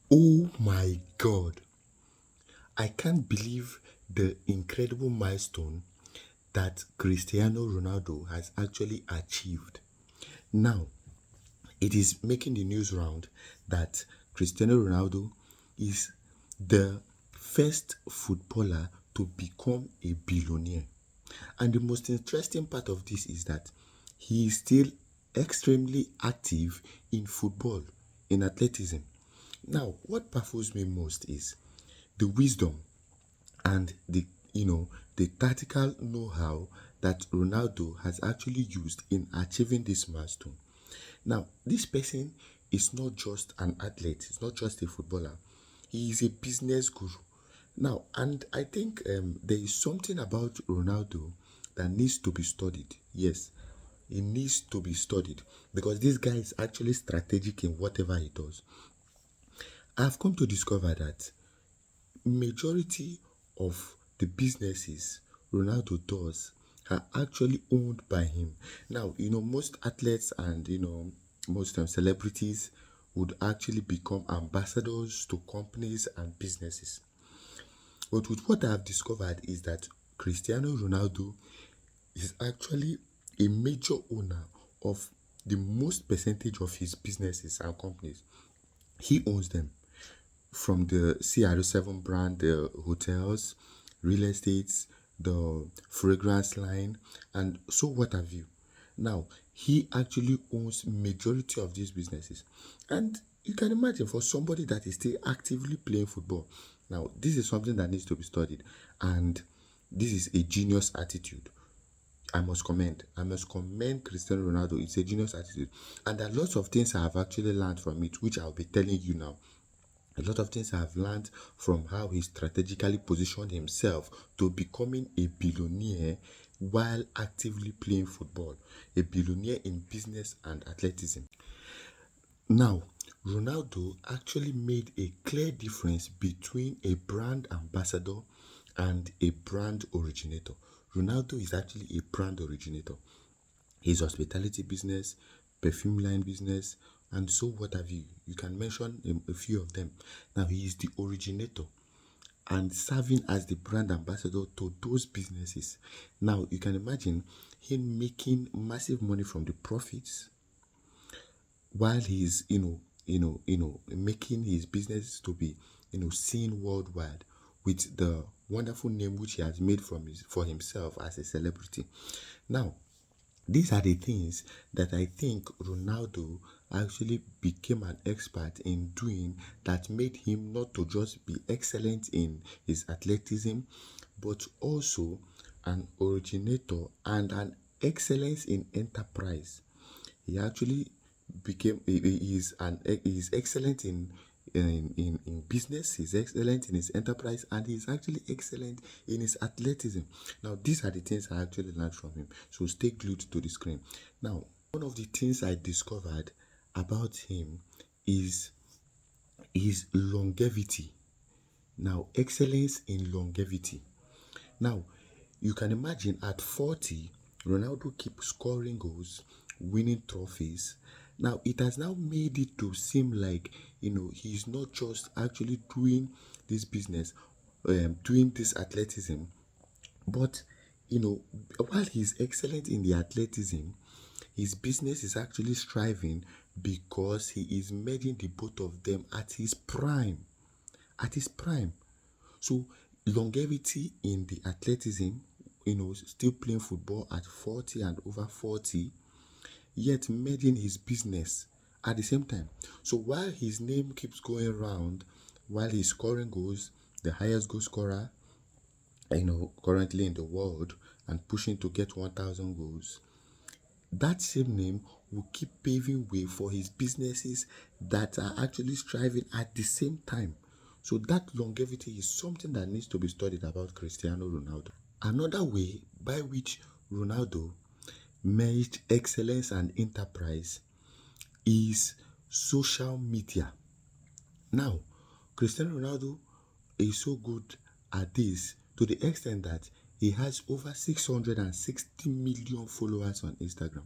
Oh my God, I can't believe the incredible milestone that Cristiano Ronaldo has actually achieved. Now, it is making the news round that Cristiano Ronaldo is the first footballer to become a billionaire. And the most interesting part of this is that he is still extremely active in football, in athleticism. Now, what baffles me most is the wisdom and the tactical know-how that Ronaldo has actually used in achieving this milestone. Now, this person is not just an athlete, he's not just a footballer, he is a business guru. Now, and I think there is something about Ronaldo that needs to be studied. Yes, it needs to be studied because this guy is actually strategic in whatever he does. I've come to discover that majority of the businesses Ronaldo does are actually owned by him. Now, most athletes and most celebrities would actually become ambassadors to companies and businesses. But with what I have discovered is that Cristiano Ronaldo is actually a major owner of the most percentage of his businesses and companies. He owns them from the CR7 brand, the hotels, real estates, the fragrance line, and so what have you. Now, he actually owns majority of these businesses. And you can imagine for somebody that is still actively playing football. Now, this is something that needs to be studied. And this is a genius attitude. I must commend Cristiano Ronaldo. It's a genius attitude. And there are lots of things I have actually learned from it, which I'll be telling you now. A lot of things I've learned from how he strategically positioned himself to becoming a billionaire while actively playing football, a billionaire in business and athleticism. Now, Ronaldo actually made a clear difference between a brand ambassador and a brand originator. Ronaldo is actually a brand originator. His hospitality business, perfume line business, and so what have you. You can mention a few of them. Now, he is the originator and serving as the brand ambassador to those businesses. Now, you can imagine him making massive money from the profits while he's making his business to be seen worldwide with the wonderful name which he has made for himself as a celebrity. Now, these are the things that I think Ronaldo actually became an expert in doing that made him not to just be excellent in his athleticism, but also an originator and an excellence in enterprise. He actually he is excellent in business, he's excellent in his enterprise, and he's actually excellent in his athleticism. Now, these are the things I actually learned from him. So stay glued to the screen. Now, one of the things I discovered about him is his longevity. Now, excellence in longevity. Now, you can imagine at 40, Ronaldo keeps scoring goals, winning trophies. Now, it has now made it to seem like, he's not just actually doing this business, doing this athleticism, but, you know, while he's excellent in the athleticism, his business is actually striving because he is merging the both of them at his prime. At his prime. So longevity in the athleticism, still playing football at 40 and over 40, yet merging his business at the same time. So while his name keeps going around, while he's scoring goals, the highest goal scorer, currently in the world, and pushing to get 1,000 goals, that same name will keep paving way for his businesses that are actually striving at the same time. So that longevity is something that needs to be studied about Cristiano Ronaldo. Another way by which Ronaldo merged excellence and enterprise is social media. Now, Cristiano Ronaldo is so good at this to the extent that he has over 660 million followers on Instagram.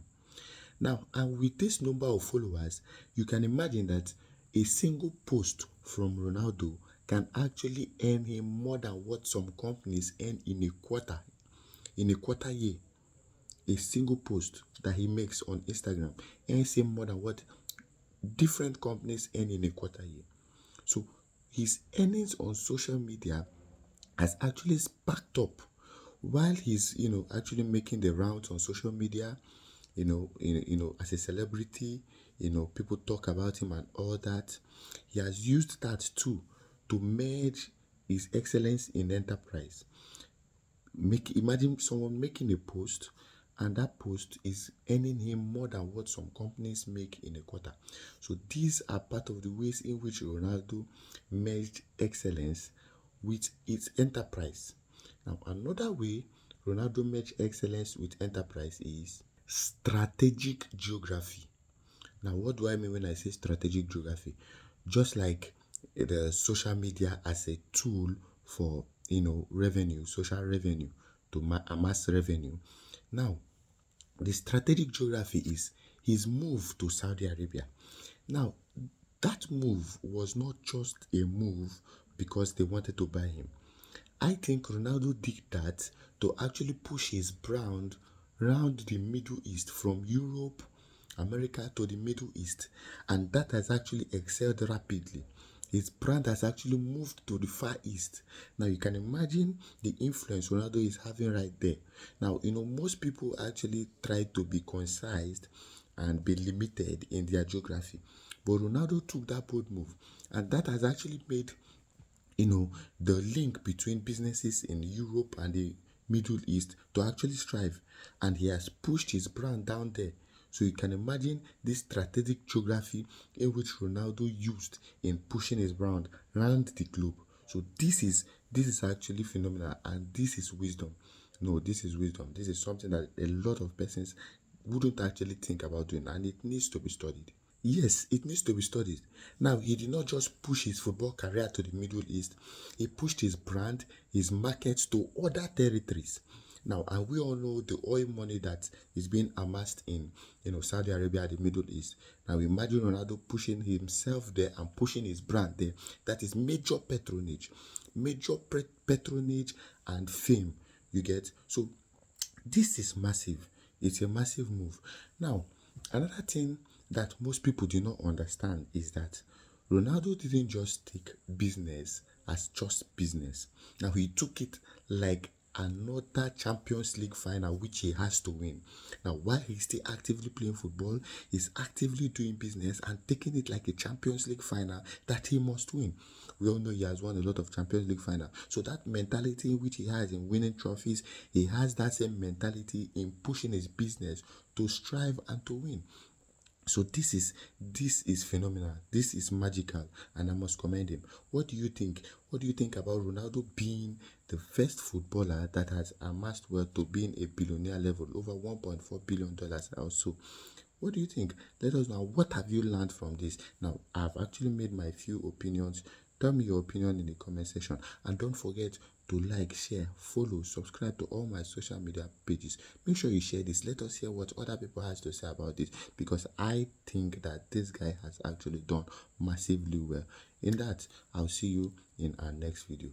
Now, and with this number of followers, you can imagine that a single post from Ronaldo can actually earn him more than what some companies earn in a quarter year. A single post that he makes on Instagram earns him more than what different companies earn in a quarter year. So his earnings on social media has actually sparked up while he's actually making the rounds on social media, as a celebrity. People talk about him and all that. He has used that too to merge his excellence in enterprise. Imagine someone making a post, and that post is earning him more than what some companies make in a quarter. So these are part of the ways in which Ronaldo merged excellence with its enterprise. Now, another way Ronaldo merged excellence with enterprise is strategic geography. Now, what do I mean when I say strategic geography? Just like the social media as a tool for revenue, social revenue, to amass revenue. Now, the strategic geography is his move to Saudi Arabia. Now, that move was not just a move because they wanted to buy him. I think Ronaldo did that to actually push his brand around the Middle East, from Europe, America to the Middle East, and that has actually excelled rapidly. His brand has actually moved to the Far East. Now you can imagine the influence Ronaldo is having right there. Now, most people actually try to be concise and be limited in their geography, but Ronaldo took that bold move, and that has actually made the link between businesses in Europe and the Middle East to actually strive, and he has pushed his brand down there. So you can imagine this strategic geography in which Ronaldo used in pushing his brand around the globe. So this is actually phenomenal, and this is wisdom. No, this is wisdom. This is something that a lot of persons wouldn't actually think about doing, and it needs to be studied. Yes, it needs to be studied. Now, he did not just push his football career to the Middle East, he pushed his brand, his markets to other territories. Now, and we all know the oil money that is being amassed in Saudi Arabia, the Middle East. Now, imagine Ronaldo pushing himself there and pushing his brand there. That is major patronage and fame. You get? So this is massive. It's a massive move. Now, another thing that most people do not understand is that Ronaldo didn't just take business as just business. Now, he took it like another Champions League final which he has to win. Now, while he's still actively playing football, he's actively doing business and taking it like a Champions League final that he must win. We all know he has won a lot of Champions League final. So that mentality which he has in winning trophies, he has that same mentality in pushing his business to strive and to win. So this is phenomenal. This is magical, and I must commend him. What do you think? What do you think about Ronaldo being the first footballer that has amassed wealth to being a billionaire level, over $1.4 billion also? What do you think? Let us know. What have you learned from this? Now, I've actually made my few opinions. Tell me your opinion in the comment section, and don't forget to like, share, follow, subscribe to all my social media pages. Make sure you share this. Let us hear what other people has to say about this, because I think that this guy has actually done massively well. In that, I'll see you in our next video.